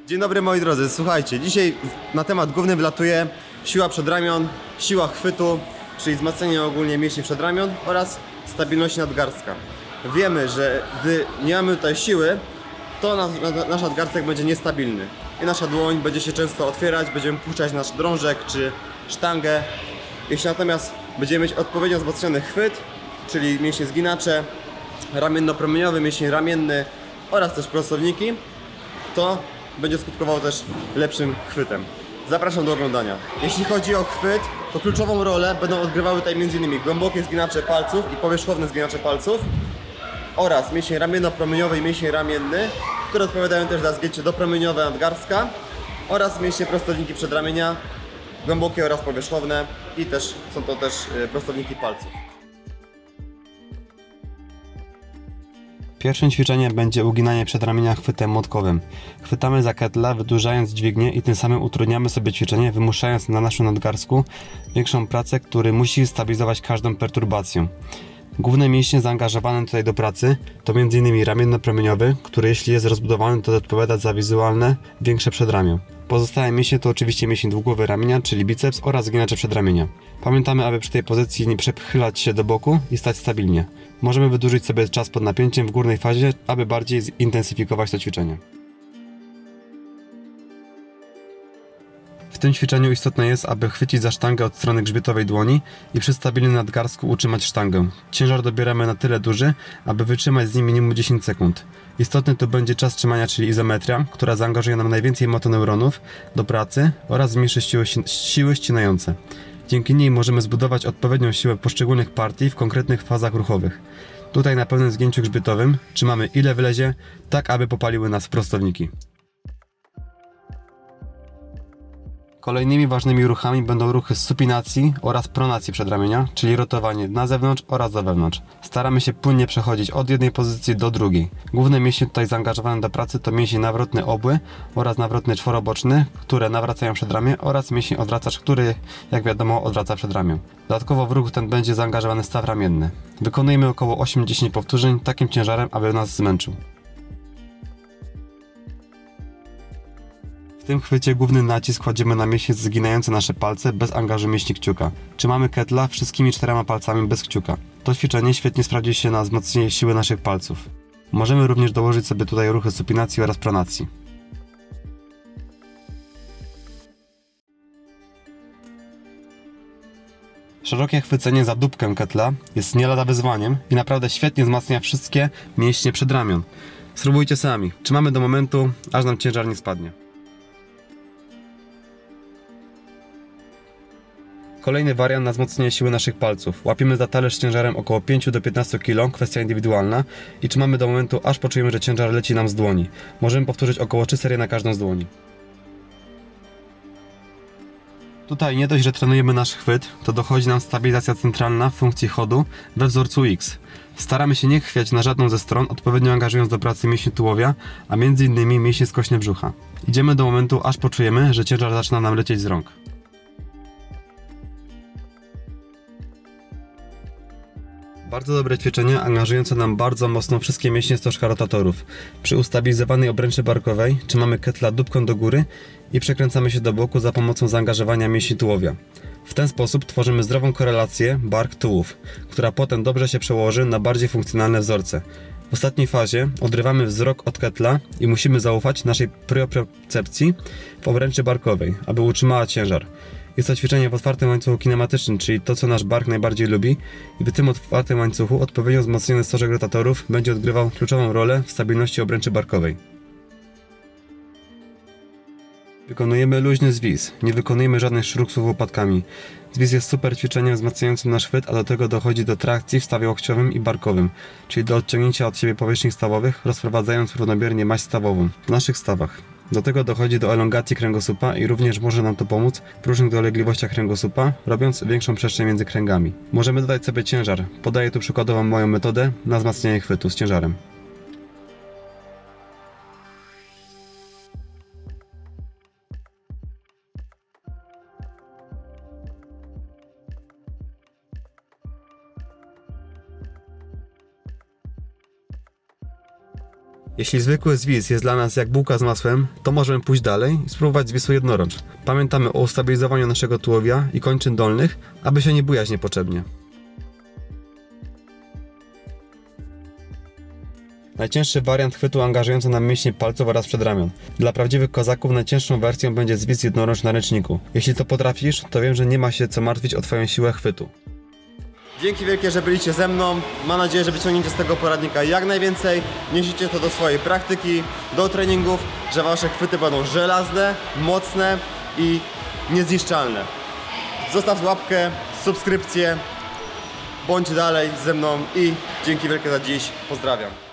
Dzień dobry moi drodzy, słuchajcie, dzisiaj na temat główny wylatuje siła przedramion, siła chwytu, czyli wzmacnianie ogólnie mięśni przedramion oraz stabilności nadgarstka. Wiemy, że gdy nie mamy tutaj siły, to nasz nadgarstek będzie niestabilny i nasza dłoń będzie się często otwierać, będziemy puszczać nasz drążek czy sztangę. Jeśli natomiast będziemy mieć odpowiednio wzmocniony chwyt, czyli mięśnie zginacze, ramienno-promieniowy, mięsień ramienny oraz też prostowniki, to będzie skutkowało też lepszym chwytem. Zapraszam do oglądania. Jeśli chodzi o chwyt, to kluczową rolę będą odgrywały tutaj m.in. głębokie zginacze palców i powierzchowne zginacze palców oraz mięsień ramienno-promieniowy i mięsień ramienny, które odpowiadają też za zgięcie dopromieniowe nadgarstka oraz mięśnie prostowniki przedramienia, głębokie oraz powierzchowne i też są to też prostowniki palców. Pierwszym ćwiczeniem będzie uginanie przedramienia chwytem młotkowym. Chwytamy za ketla, wydłużając dźwignię i tym samym utrudniamy sobie ćwiczenie, wymuszając na naszym nadgarstku większą pracę, który musi stabilizować każdą perturbację. Główne mięśnie zaangażowane tutaj do pracy to m.in. ramienno-promieniowy, który jeśli jest rozbudowany, to odpowiada za wizualne, większe przedramię. Pozostałe mięśnie to oczywiście mięsień dwugłowy ramienia, czyli biceps oraz zginacze przedramienia. Pamiętamy, aby przy tej pozycji nie przechylać się do boku i stać stabilnie. Możemy wydłużyć sobie czas pod napięciem w górnej fazie, aby bardziej zintensyfikować to ćwiczenie. W tym ćwiczeniu istotne jest, aby chwycić za sztangę od strony grzbietowej dłoni i przy stabilnym nadgarstku utrzymać sztangę. Ciężar dobieramy na tyle duży, aby wytrzymać z nim minimum 10 sekund. Istotny tu będzie czas trzymania, czyli izometria, która zaangażuje nam najwięcej motoneuronów do pracy oraz zmniejszy siły ścinające. Dzięki niej możemy zbudować odpowiednią siłę poszczególnych partii w konkretnych fazach ruchowych. Tutaj na pełnym zgięciu grzbietowym trzymamy ile wlezie, tak aby popaliły nas prostowniki. Kolejnymi ważnymi ruchami będą ruchy z supinacji oraz pronacji przedramienia, czyli rotowanie na zewnątrz oraz do wewnątrz. Staramy się płynnie przechodzić od jednej pozycji do drugiej. Główne mięśnie tutaj zaangażowane do pracy to mięsień nawrotny obły oraz nawrotny czworoboczny, które nawracają przedramię oraz mięsień odwracacz, który jak wiadomo odwraca przedramię. Dodatkowo w ruch ten będzie zaangażowany staw ramienny. Wykonujemy około 8-10 powtórzeń takim ciężarem, aby nas zmęczył. W tym chwycie główny nacisk kładziemy na mięśnie zginające nasze palce bez angażu mięśni kciuka. Trzymamy ketla wszystkimi 4 palcami bez kciuka. To ćwiczenie świetnie sprawdzi się na wzmocnienie siły naszych palców. Możemy również dołożyć sobie tutaj ruchy supinacji oraz pronacji. Szerokie chwycenie za dupkę ketla jest nie lada wyzwaniem i naprawdę świetnie wzmacnia wszystkie mięśnie przedramion. Spróbujcie sami. Trzymamy do momentu, aż nam ciężar nie spadnie. Kolejny wariant na wzmocnienie siły naszych palców. Łapiemy za talerz z ciężarem około 5 do 15 kg, kwestia indywidualna i trzymamy do momentu, aż poczujemy, że ciężar leci nam z dłoni. Możemy powtórzyć około 3 serie na każdą z dłoni. Tutaj nie dość, że trenujemy nasz chwyt, to dochodzi nam stabilizacja centralna w funkcji chodu we wzorcu X. Staramy się nie chwiać na żadną ze stron, odpowiednio angażując do pracy mięśnie tułowia, a m.in. mięśnie skośne brzucha. Idziemy do momentu, aż poczujemy, że ciężar zaczyna nam lecieć z rąk. Bardzo dobre ćwiczenie, angażujące nam bardzo mocno wszystkie mięśnie stożka rotatorów. Przy ustabilizowanej obręczy barkowej trzymamy ketla dupką do góry i przekręcamy się do boku za pomocą zaangażowania mięśni tułowia. W ten sposób tworzymy zdrową korelację bark-tułów, która potem dobrze się przełoży na bardziej funkcjonalne wzorce. W ostatniej fazie odrywamy wzrok od ketla i musimy zaufać naszej propriocepcji w obręczy barkowej, aby utrzymała ciężar. Jest to ćwiczenie w otwartym łańcuchu kinematycznym, czyli to, co nasz bark najbardziej lubi, i w tym otwartym łańcuchu odpowiednio wzmocniony stożek rotatorów będzie odgrywał kluczową rolę w stabilności obręczy barkowej. Wykonujemy luźny zwis, nie wykonujemy żadnych szruksów łopatkami. Zwis jest super ćwiczeniem wzmacniającym nasz chwyt, a do tego dochodzi do trakcji w stawie łokciowym i barkowym, czyli do odciągnięcia od siebie powierzchni stawowych, rozprowadzając równomiernie maść stawową w naszych stawach. Do tego dochodzi do elongacji kręgosłupa i również może nam to pomóc w różnych dolegliwościach kręgosłupa, robiąc większą przestrzeń między kręgami. Możemy dodać sobie ciężar. Podaję tu przykładowo moją metodę na wzmacnianie chwytu z ciężarem. Jeśli zwykły zwis jest dla nas jak bułka z masłem, to możemy pójść dalej i spróbować zwisu jednorącz. Pamiętamy o ustabilizowaniu naszego tułowia i kończyn dolnych, aby się nie bujać niepotrzebnie. Najcięższy wariant chwytu angażujący nam mięśnie palców oraz przedramion. Dla prawdziwych kozaków najcięższą wersją będzie zwis jednorącz na ręczniku. Jeśli to potrafisz, to wiem, że nie ma się co martwić o Twoją siłę chwytu. Dzięki wielkie, że byliście ze mną. Mam nadzieję, że wyciągniecie z tego poradnika jak najwięcej. Niesiecie to do swojej praktyki, do treningów, że wasze chwyty będą żelazne, mocne i niezniszczalne. Zostaw łapkę, subskrypcję, bądź dalej ze mną i dzięki wielkie za dziś. Pozdrawiam.